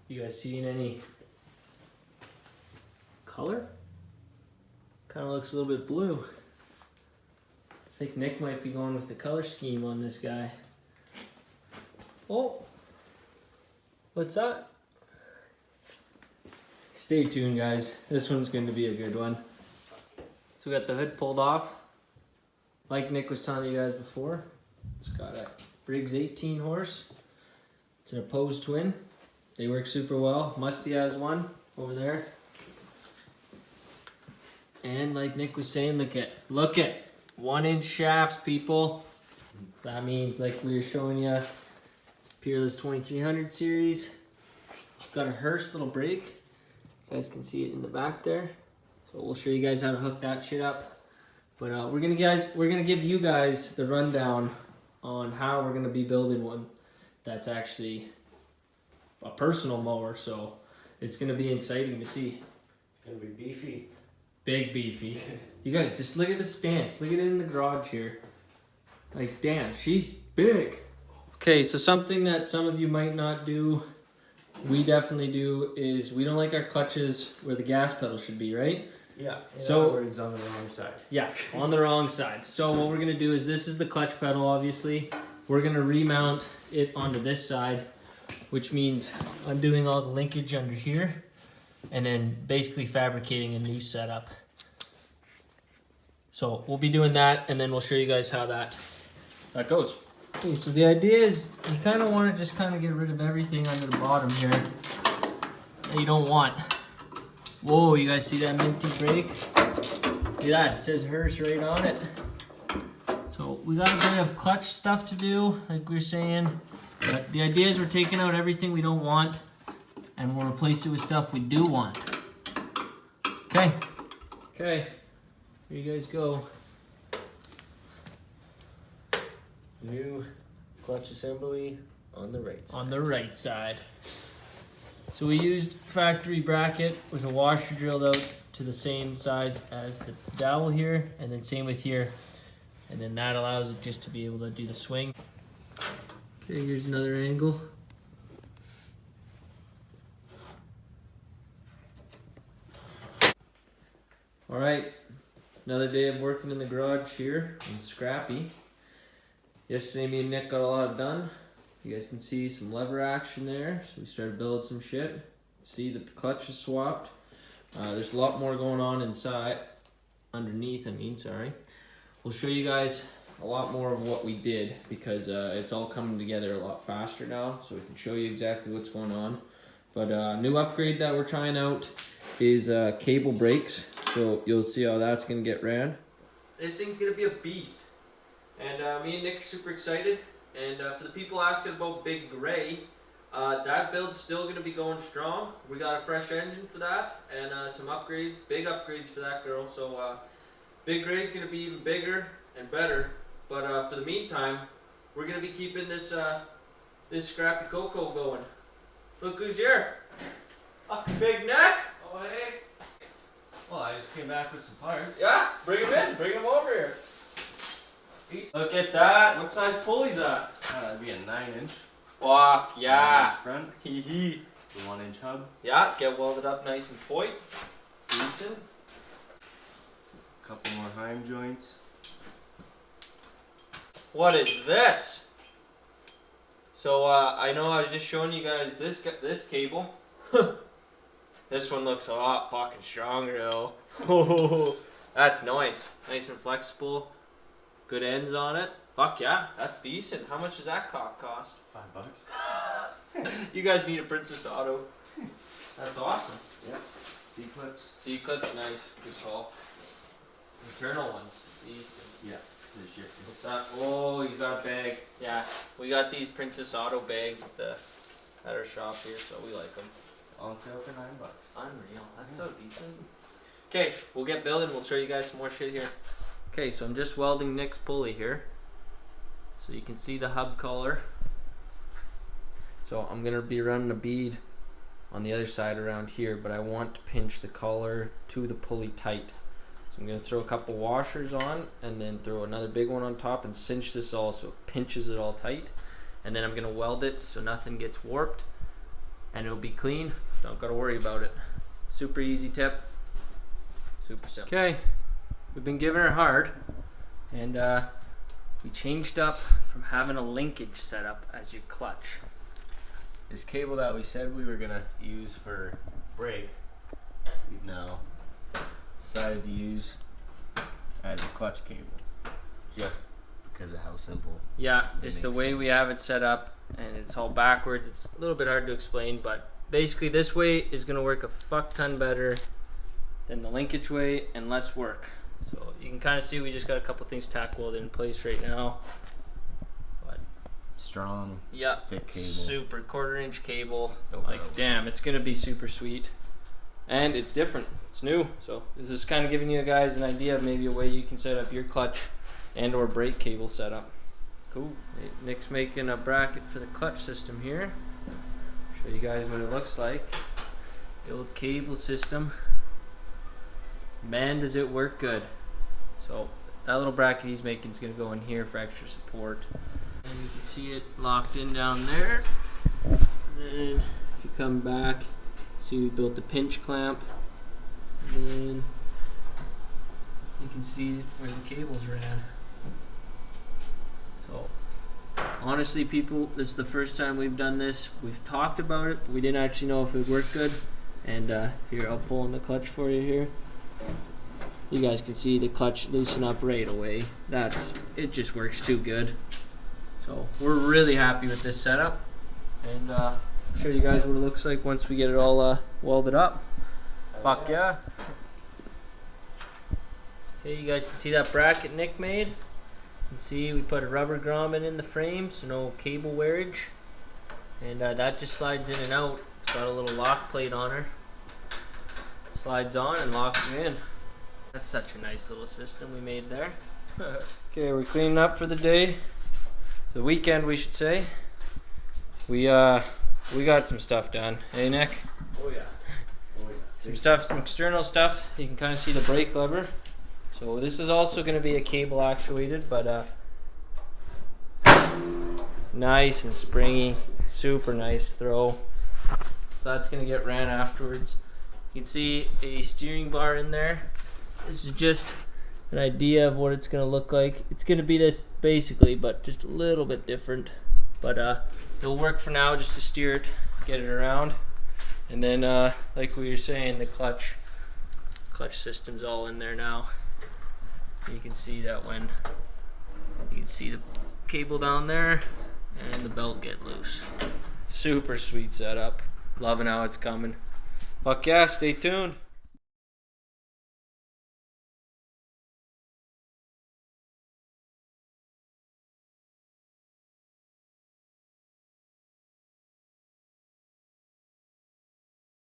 You guys seeing any color? Kind of looks a little bit blue. I think Nick might be going with the color scheme on this guy. Oh, what's that? Stay tuned, guys. This one's going to be a good one. So we got the hood pulled off. Like Nick was telling you guys before, it's got a Briggs 18 horse. It's an opposed twin. They work super well. Musty has one over there. And like Nick was saying, look at 1-inch shafts, people. So that means, like we were showing you, it's a Peerless 2300 series. It's got a Hearst little brake. You guys can see it in the back there. So we'll show you guys how to hook that shit up. But we're gonna give you guys the rundown on how we're gonna be building one that's actually a personal mower. So it's gonna be exciting to see. It's gonna be beefy. Big beefy. You guys, just look at the stance. Look at it in the garage here. Like, damn, she's big. Okay, so something that some of you might not do, we definitely do, is we don't like our clutches where the gas pedal should be, right? Yeah, so in other words, on the wrong side. Yeah, on the wrong side. So what we're gonna do is, this is the clutch pedal, obviously. We're gonna remount it onto this side, which means undoing all the linkage under here, and then basically fabricating a new setup. So we'll be doing that, and then we'll show you guys how that goes. Okay, so the idea is you kind of want to just kind of get rid of everything under the bottom here that you don't want. Whoa, you guys see that minty brake? Look at that, it says Hearst right on it. So we got a bit of clutch stuff to do, like we were saying. But the idea is we're taking out everything we don't want, and we'll replace it with stuff we do want. Okay. Okay. Here you guys go. New clutch assembly on the right side. On the right side. So we used factory bracket with a washer drilled out to the same size as the dowel here, and then same with here. And then that allows it just to be able to do the swing. Okay, here's another angle. All right, another day of working in the garage here in Scrappy. Yesterday me and Nick got a lot done. You guys can see some lever action there. So we started building some shit. See that the clutch is swapped. There's a lot more going on inside, underneath I mean, sorry. We'll show you guys a lot more of what we did, because it's all coming together a lot faster now, so we can show you exactly what's going on. But new upgrade that we're trying out is cable brakes. So you'll see how that's gonna get ran. This thing's gonna be a beast. And me and Nick are super excited. And for the people asking about Big Gray, that build's still gonna be going strong. We got a fresh engine for that, and some upgrades, big upgrades for that girl. So Big Gray's gonna be even bigger and better. But for the meantime, we're gonna be keeping this this Scrappy Coco going. Look who's here. Big Neck. Oh, hey. Well, I just came back with some parts. Yeah, bring them in. Bring them over here. Look at that. What size pulley's that? That'd be a 9-inch. Fuck yeah. 9-inch front. Hee hee. The 1-inch hub. Yeah, get welded up nice and tight. Decent. Couple more Heim joints. What is this? So I know I was just showing you guys this cable. This one looks a lot fucking stronger though. Oh, that's nice. Nice and flexible. Good ends on it. Fuck yeah, that's decent. How much does that cost? $5. You guys need a Princess Auto. That's awesome. Yeah. C-clips. C-clips, nice. Good call. Internal ones, decent. Yeah. This shit. What's that? Oh, he's got a bag. Yeah, we got these Princess Auto bags at our shop here, so we like them. On sale for $9. Unreal. That's so decent. Okay, we'll get building. We'll show you guys some more shit here. Okay, so I'm just welding Nick's pulley here. So you can see the hub collar. So I'm going to be running a bead on the other side around here, but I want to pinch the collar to the pulley tight. So I'm going to throw a couple washers on, and then throw another big one on top and cinch this all so it pinches it all tight. And then I'm going to weld it so nothing gets warped. and it'll be clean. Don't gotta worry about it. Super easy tip. Super simple. Okay, we've been giving her hard, and we changed up from having a linkage setup as your clutch. This cable that we said we were gonna use for brake, we've now decided to use as a clutch cable, just because of how simple. Yeah, just the way we have it set up, and it's all backwards. It's a little bit hard to explain, but basically this way is gonna work a fuck ton better than the linkage way and less work. So you can kind of see we just got a couple things tack welded in place right now. But strong, yeah, thick cable. Super 1/4 inch cable. No like doubt. damn, it's gonna be super sweet. And it's different. It's new. So this is kind of giving you guys an idea of maybe a way you can set up your clutch and or brake cable setup. Cool. Hey, Nick's making a bracket for the clutch system here. Show you guys what it looks like. The old cable system. Man, does it work good. So that little bracket he's making is going to go in here for extra support. And you can see it locked in down there. And then if you come back, see we built the pinch clamp. And then you can see where the cables ran. So honestly, people, this is the first time we've done this. We've talked about it, but we didn't actually know if it would work good. And here, I'll pull in the clutch for you here. You guys can see the clutch loosen up right away. It just works too good. So we're really happy with this setup, and I'll show you guys what it looks like once we get it all welded up. Fuck yeah. Okay, you guys can see that bracket Nick made. You can see we put a rubber grommet in the frame, so no cable wearage. And that just slides in and out. It's got a little lock plate on her. Slides on and locks you in. That's such a nice little system we made there. Okay, we're cleaning up for the day. The weekend, we should say. We got some stuff done. Hey, Nick? Oh yeah. Some external stuff. You can kind of see the brake lever. So this is also going to be a cable actuated, but nice and springy. Super nice throw. So that's going to get ran afterwards. You can see a steering bar in there. This is just an idea of what it's going to look like. It's going to be this basically, but just a little bit different. But it'll work for now just to steer it, get it around. And then like we were saying, the clutch system's all in there now. You can see that when you can see the cable down there and the belt get loose. Super sweet setup. Loving how it's coming. Fuck yeah, stay tuned.